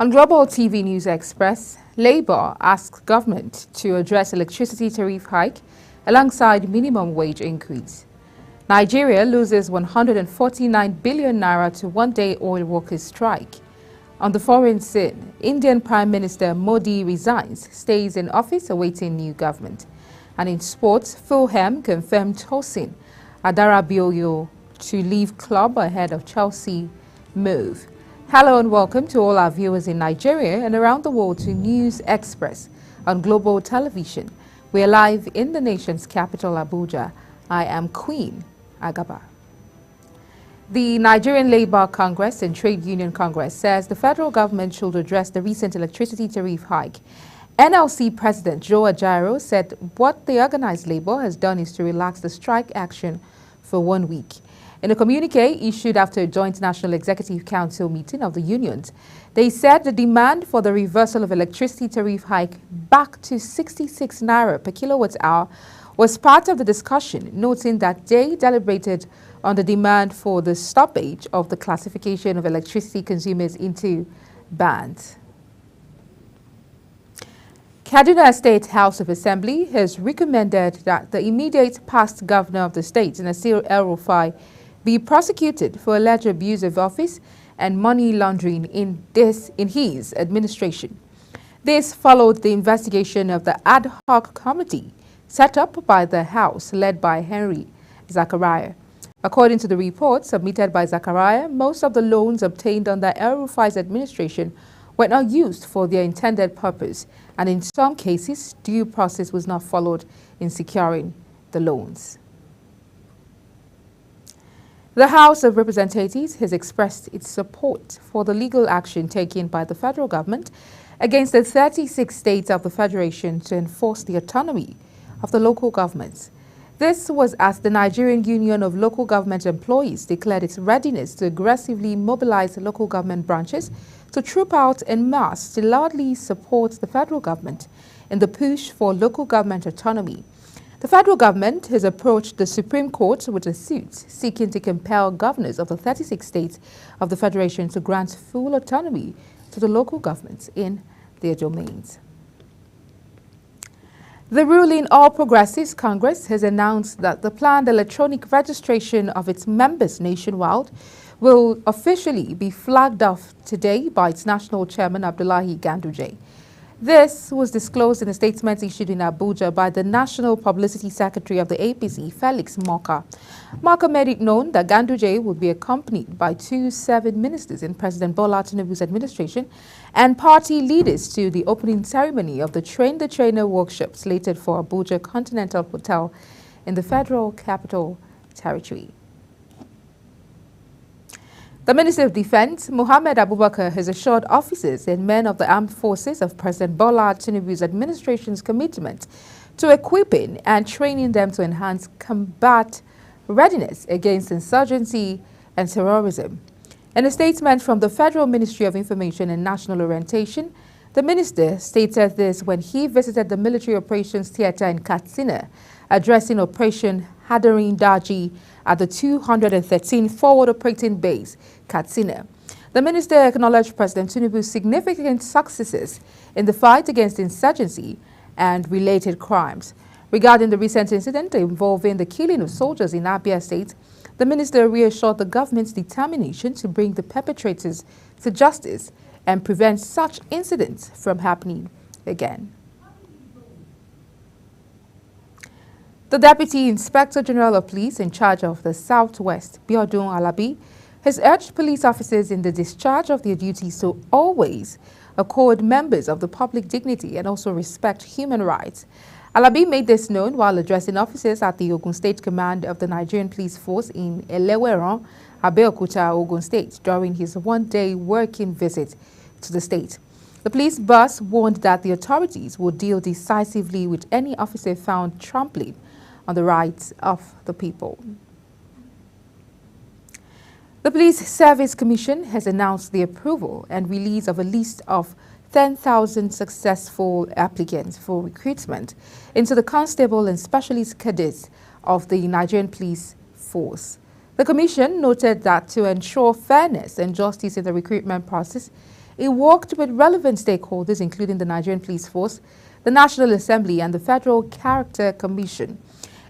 On Global TV News Express, Labour asks government to address electricity tariff hike alongside minimum wage increase. Nigeria loses 149 billion naira to one-day oil workers' strike. On the foreign scene, Indian Prime Minister Modi resigns, stays in office awaiting new government. And in sports, Fulham confirmed Tosin Adarabioyo to leave club ahead of Chelsea move. Hello and welcome to all our viewers in Nigeria and around the world to News Express on Global Television. We are live in the nation's capital, Abuja. I am Queen Agaba. The Nigerian Labour Congress and Trade Union Congress says the federal government should address the recent electricity tariff hike. NLC President Joe Ajaero said what the organized labor has done is to relax the strike action for 1 week. In a communique issued after a joint National Executive Council meeting of the unions, they said the demand for the reversal of electricity tariff hike back to 66 naira per kilowatt hour was part of the discussion, noting that they deliberated on the demand for the stoppage of the classification of electricity consumers into bands. Kaduna State House of Assembly has recommended that the immediate past governor of the state, Nasir El-Rufai, be prosecuted for alleged abuse of office and money laundering in his administration. This followed the investigation of the ad hoc committee set up by the House, led by Henry Zachariah. According to the report submitted by Zachariah, most of the loans obtained under El-Rufai's administration were not used for their intended purpose, and in some cases, due process was not followed in securing the loans. The House of Representatives has expressed its support for the legal action taken by the federal government against the 36 states of the Federation to enforce the autonomy of the local governments. This was as the Nigerian Union of Local Government Employees declared its readiness to aggressively mobilize local government branches to troop out en masse to loudly support the federal government in the push for local government autonomy. The federal government has approached the Supreme Court with a suit seeking to compel governors of the 36 states of the Federation to grant full autonomy to the local governments in their domains. The ruling All Progressives Congress has announced that the planned electronic registration of its members nationwide will officially be flagged off today by its national chairman, Abdullahi Ganduje. This was disclosed in a statement issued in Abuja by the National Publicity Secretary of the APC, Felix Morka. Morka made it known that Ganduje would be accompanied by 2 serving ministers in President Bola Tinubu's administration and party leaders to the opening ceremony of the Train the Trainer workshop slated for Abuja Continental Hotel in the Federal Capital Territory. The Minister of Defense, Mohammed Abubakar, has assured officers and men of the armed forces of President Bola Tinubu's administration's commitment to equipping and training them to enhance combat readiness against insurgency and terrorism. In a statement from the Federal Ministry of Information and National Orientation, the minister stated this when he visited the military operations theater in Katsina, addressing Operation Hadarin Daji at the 213 Forward Operating Base, Katsina. The minister acknowledged President Tinubu's significant successes in the fight against insurgency and related crimes. Regarding the recent incident involving the killing of soldiers in Abia State, the minister reassured the government's determination to bring the perpetrators to justice and prevent such incidents from happening again. The Deputy Inspector General of Police in charge of the Southwest, Biodun Alabi, has urged police officers in the discharge of their duties to always accord members of the public dignity and also respect human rights. Alabi made this known while addressing officers at the Ogun State Command of the Nigerian Police Force in Eleweran, Abeokuta, Ogun State, during his one-day working visit to the state. The police boss warned that the authorities would deal decisively with any officer found trampling on the rights of the people. The Police Service Commission has announced the approval and release of a list of 10,000 successful applicants for recruitment into the constable and specialist cadets of the Nigerian Police Force. The Commission noted that to ensure fairness and justice in the recruitment process, It worked with relevant stakeholders, including the Nigerian Police Force, the National Assembly, and the Federal Character Commission.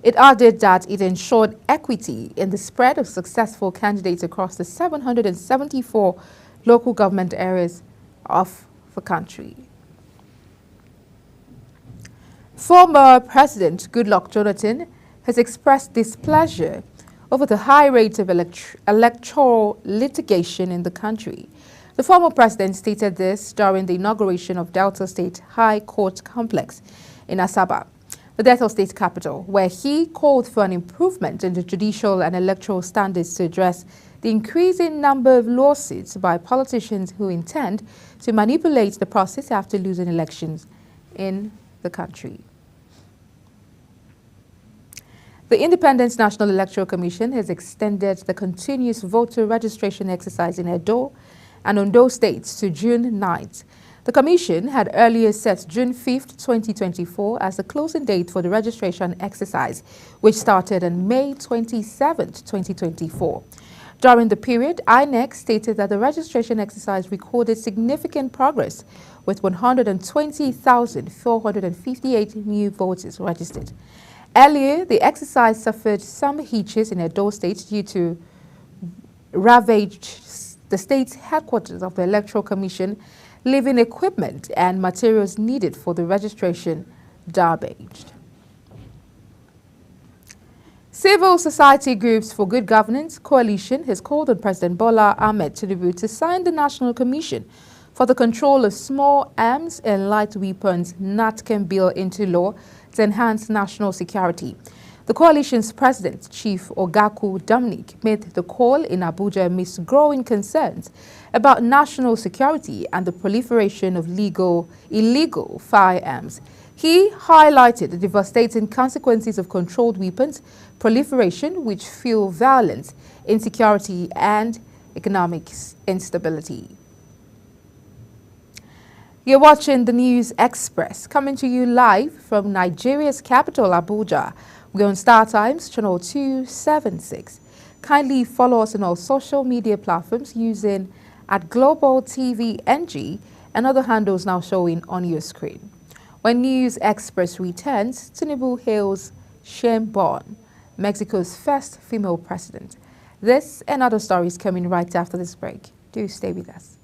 It added that it ensured equity in the spread of successful candidates across the 774 local government areas of the country. Former President Goodluck Jonathan has expressed displeasure over the high rate of electoral litigation in the country. The former president stated this during the inauguration of Delta State High Court Complex in Asaba, the Delta State capital, where he called for an improvement in the judicial and electoral standards to address the increasing number of lawsuits by politicians who intend to manipulate the process after losing elections in the country. The Independent National Electoral Commission has extended the continuous voter registration exercise in Edo and Ondo states to June 9th. The Commission had earlier set June 5th, 2024 as the closing date for the registration exercise, which started on May 27th, 2024. During the period, INEC stated that the registration exercise recorded significant progress with 120,458 new voters registered. Earlier, the exercise suffered some hitches in Edo State due to ravaged the state's headquarters of the Electoral Commission, leaving equipment and materials needed for the registration damaged. Civil society groups for good governance coalition has called on President Bola Ahmed Tinubu to sign the National Commission for the Control of Small Arms and Light Weapons (NATCAM) bill into law to enhance national security. The coalition's president, Chief Ogaku Dominic, made the call in Abuja amidst growing concerns about national security and the proliferation of illegal firearms. He highlighted the devastating consequences of controlled weapons proliferation, which fuel violence, insecurity, and economic instability. You're watching the News Express, coming to you live from Nigeria's capital, Abuja. We're on Star Times, channel 276. Kindly follow us on all social media platforms using @GlobalTVNG and other handles now showing on your screen. When News Express returns, Tinubu hails Sheinbaum, Mexico's first female president. This and other stories coming right after this break. Do stay with us.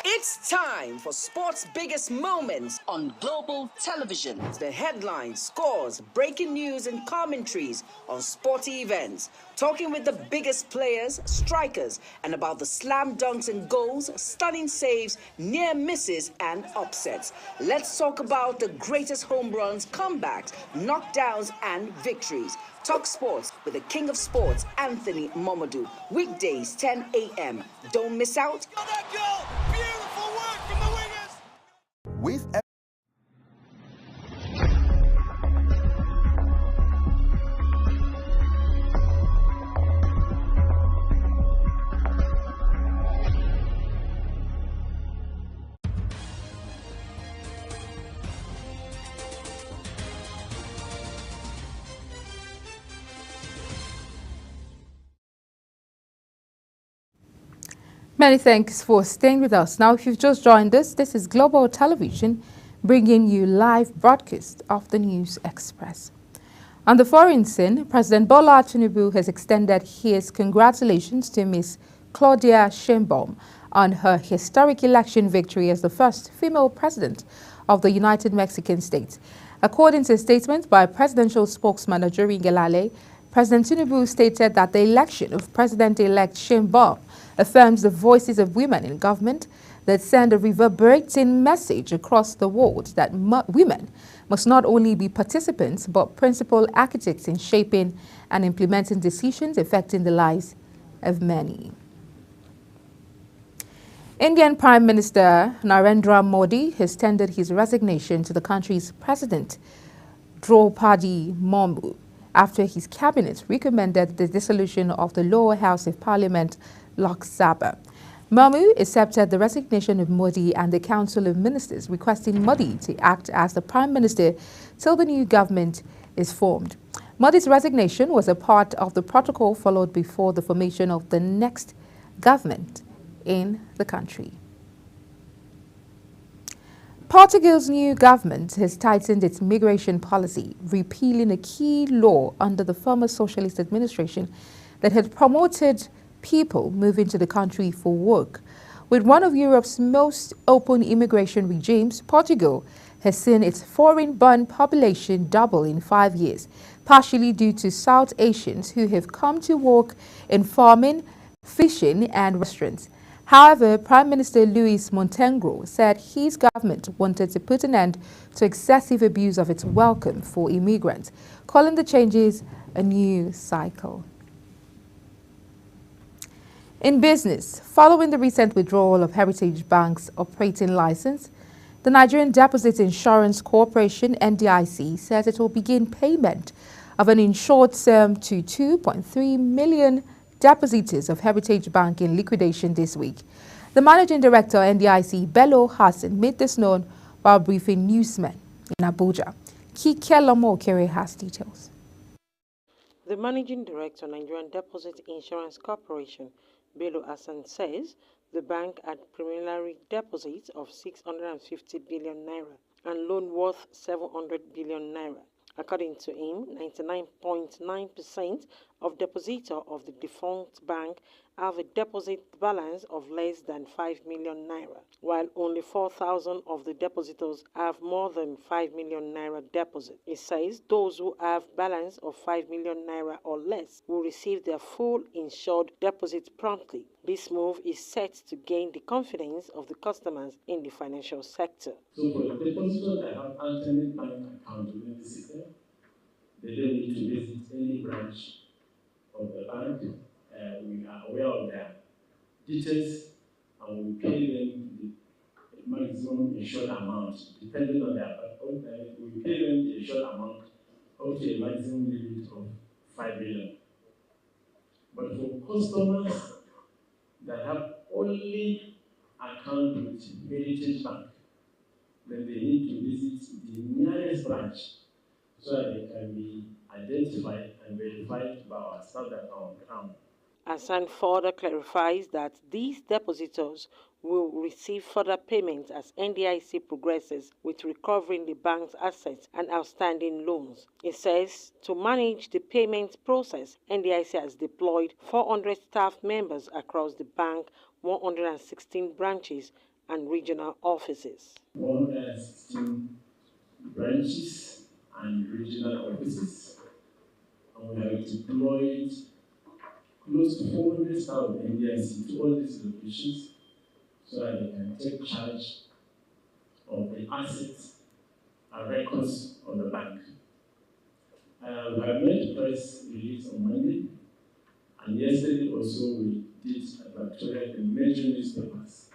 It's time for sports' biggest moments on Global Television. The headlines, scores, breaking news, and commentaries on sporty events. Talking with the biggest players, strikers, and about the slam dunks and goals, stunning saves, near misses, and upsets. Let's talk about the greatest home runs, comebacks, knockdowns, and victories. Talk sports with the king of sports, Anthony Momodu. Weekdays, 10 a.m. Don't miss out. Beautiful work from the wingers. With Many thanks for staying with us. Now, if you've just joined us, this is Global Television bringing you live broadcast of the News Express. On the foreign scene, President Bola Tinubu has extended his congratulations to Ms. Claudia Sheinbaum on her historic election victory as the first female president of the United Mexican States. According to a statement by presidential spokesman Ajuri Ngelale, President Tinubu stated that the election of President-elect Sheinbaum affirms the voices of women in government that send a reverberating message across the world that women must not only be participants but principal architects in shaping and implementing decisions affecting the lives of many. Indian Prime Minister Narendra Modi has tendered his resignation to the country's President Draupadi Murmu after his cabinet recommended the dissolution of the lower house of parliament, Lok Sabha. Murmu accepted the resignation of Modi and the Council of Ministers, requesting Modi to act as the Prime Minister till the new government is formed. Modi's resignation was a part of the protocol followed before the formation of the next government in the country. Portugal's new government has tightened its migration policy, repealing a key law under the former socialist administration that had promoted people moving to the country for work. With one of Europe's most open immigration regimes, Portugal has seen its foreign-born population double in 5 years, partially due to South Asians who have come to work in farming, fishing and restaurants. However, Prime Minister Luis Montenegro said his government wanted to put an end to excessive abuse of its welcome for immigrants, calling the changes a new cycle. In business, following the recent withdrawal of Heritage Bank's operating license, the Nigerian Deposit Insurance Corporation, NDIC, says it will begin payment of an insured sum to 2.3 million depositors of Heritage Bank in liquidation this week. The Managing Director, NDIC, Bello Hassan, made this known while briefing newsmen in Abuja. Kike Lomo-Okere has details. The Managing Director, Nigerian Deposit Insurance Corporation, Bello Hassan, says the bank had preliminary deposits of 650 billion naira and loan worth 700 billion naira. According to him, 99.9% of depositors of the defunct bank have a deposit balance of less than 5 million naira, while only 4,000 of the depositors have more than 5 million naira deposit. He says those who have balance of 5 million naira or less will receive their full insured deposit promptly. This move is set to gain the confidence of the customers in the financial sector. So for the depositors that have alternate bank account within the system, they don't need to visit any branch of the bank. We are aware of their details and we pay them the maximum insured amount depending on their we pay them the insured amount up to a maximum limit of 5 billion. But for customers that have only account with Heritage Bank, then they need to visit the nearest branch so that they can be identified and verified by our staff that are on ground. Hassan further clarifies that these depositors will receive further payments as NDIC progresses with recovering the bank's assets and outstanding loans. He says to manage the payment process, NDIC has deployed 400 staff members across the bank, 116 branches and regional offices. 116 branches and regional offices, and we have deployed close to 400 staff of NDIC to all these locations so that they can take charge of the assets and records of the bank. We have made press release on Monday, and yesterday also we did advertorial in major newspapers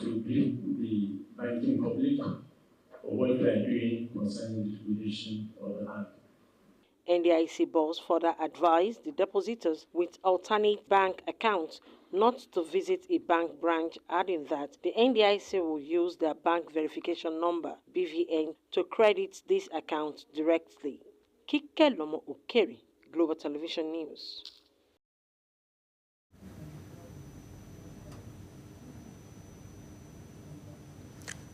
to brief the banking public for what we are doing concerning the liquidation of the bank. NDIC boss further advised the depositors with alternate bank accounts not to visit a bank branch, adding that the NDIC will use their bank verification number, BVN, to credit this account directly. Kike Lomo-Okere, Global Television News.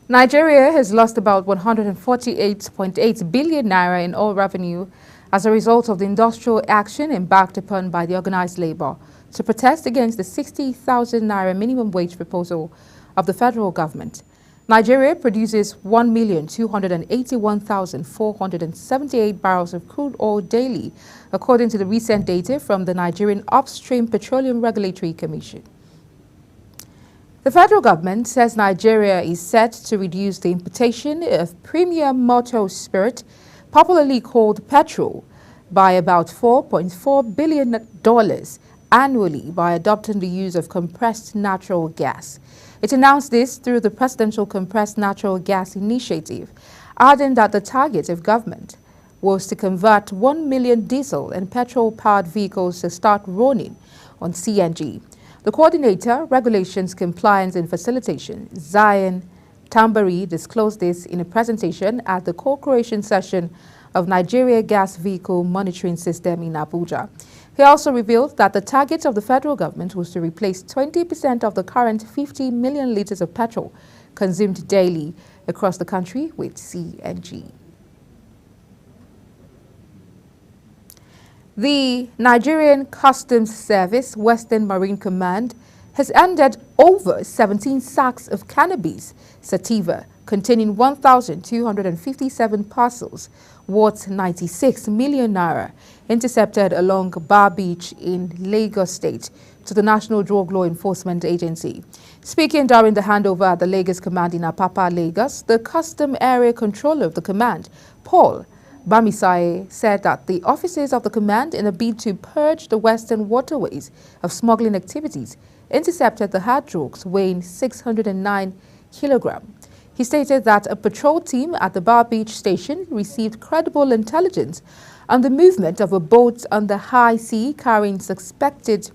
Nigeria has lost about 148.8 billion naira in oil revenue as a result of the industrial action embarked upon by the organized labor to protest against the 60,000 naira minimum wage proposal of the federal government. Nigeria produces 1,281,478 barrels of crude oil daily, according to the recent data from the Nigerian Upstream Petroleum Regulatory Commission. The federal government says Nigeria is set to reduce the importation of premium motor spirit, popularly called petrol, by about $4.4 billion annually by adopting the use of compressed natural gas. It announced this through the Presidential Compressed Natural Gas Initiative, adding that the target of government was to convert 1 million diesel and petrol-powered vehicles to start running on CNG. The coordinator, Regulations, Compliance and Facilitation, Zion Tambari, disclosed this in a presentation at the co-creation session of Nigeria Gas Vehicle Monitoring System in Abuja. He also revealed that the target of the federal government was to replace 20% of the current 50 million litres of petrol consumed daily across the country with CNG. The Nigerian Customs Service Western Marine Command has ended over 17 sacks of cannabis sativa containing 1,257 parcels worth 96 million naira intercepted along Bar Beach in Lagos State to the National Drug Law Enforcement Agency. Speaking during the handover at the Lagos Command in Apapa, Lagos, the Custom Area Controller of the command, Paul Bamisaye, said that the officers of the command, in a bid to purge the western waterways of smuggling activities, intercepted the hard drugs weighing 609 kilograms. He stated that a patrol team at the Bar Beach station received credible intelligence on the movement of a boat on the high sea carrying suspected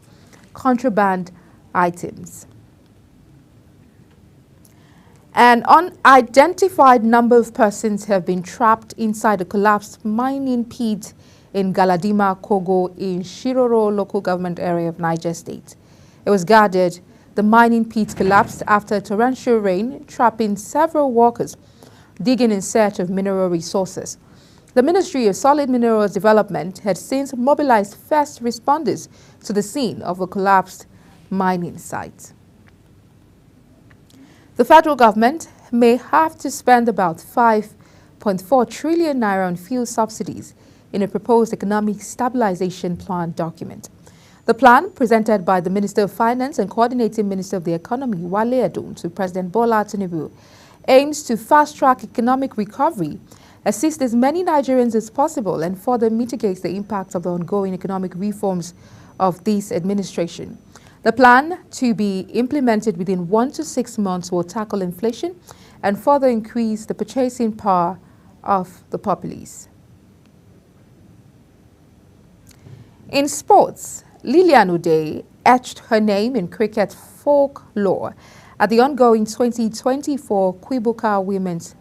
contraband items. An unidentified number of persons have been trapped inside a collapsed mining pit in Galadima, Kogo, in Shiroro local government area of Niger State. It was gathered the mining pit collapsed after torrential rain, trapping several workers digging in search of mineral resources. The Ministry of Solid Minerals Development had since mobilized first responders to the scene of a collapsed mining site. The federal government may have to spend about 5.4 trillion naira on fuel subsidies in a proposed economic stabilization plan document. The plan, presented by the Minister of Finance and Coordinating Minister of the Economy, Wale Edun, to President Bola Tinubu, aims to fast-track economic recovery, assist as many Nigerians as possible, and further mitigate the impact of the ongoing economic reforms of this administration. The plan, to be implemented within 1 to 6 months, will tackle inflation and further increase the purchasing power of the populace. In sports, Lilian Uday etched her name in cricket folklore at the ongoing 2024 Kwibuka Women's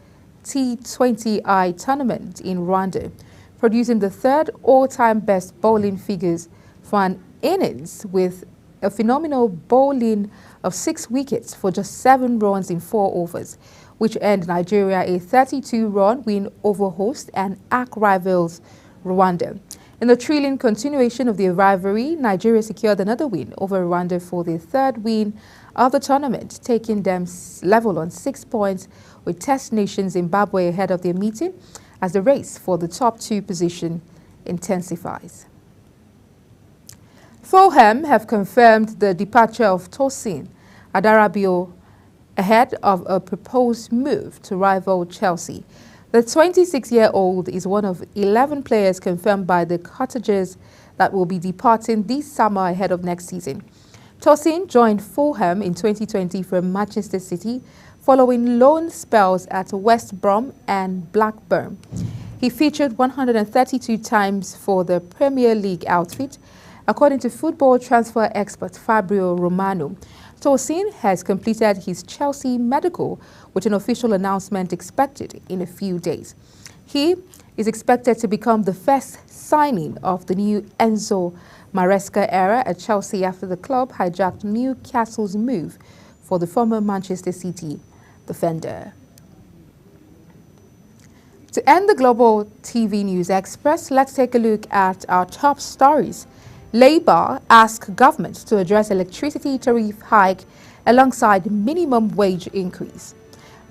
T20I tournament in Rwanda, producing the third all-time best bowling figures for an innings with a phenomenal bowling of 6 wickets for just 7 runs in 4 overs, which earned Nigeria a 32-run win over host and arch rivals Rwanda. In the thrilling continuation of the rivalry, Nigeria secured another win over Rwanda for their 3rd win of the tournament, taking them level on 6 points with Test nation Zimbabwe ahead of their meeting as the race for the top 2 position intensifies. Fulham have confirmed the departure of Tosin Adarabioyo ahead of a proposed move to rival Chelsea. The 26-year-old is one of 11 players confirmed by the Cottagers that will be departing this summer ahead of next season. Tosin joined Fulham in 2020 from Manchester City following loan spells at West Brom and Blackburn. He featured 132 times for the Premier League outfit. According to football transfer expert Fabio Romano, Tosin has completed his Chelsea medical with an official announcement expected in a few days. He is expected to become the first signing of the new Enzo Maresca era at Chelsea after the club hijacked Newcastle's move for the former Manchester City defender. To end the Global TV News Express, let's take a look at our top stories. Labour asks government to address electricity tariff hike alongside minimum wage increase.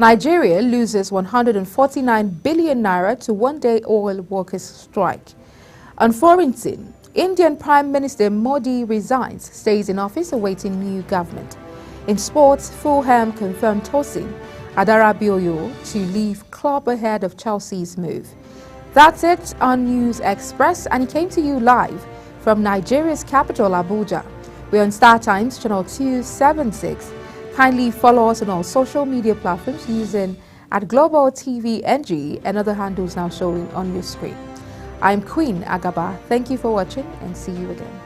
Nigeria loses 149 billion naira to one-day oil workers' strike. On foreign scene, Indian Prime Minister Modi resigns, stays in office awaiting new government. In sports, Fulham confirmed Tosin Adarabioyo to leave club ahead of Chelsea's move. That's it on News Express, and it came to you live from Nigeria's capital, Abuja. We're on Star Times channel 276. Kindly follow us on all social media platforms using @GlobalTVNG and other handles now showing on your screen. I'm Queen Agaba. Thank you for watching and see you again.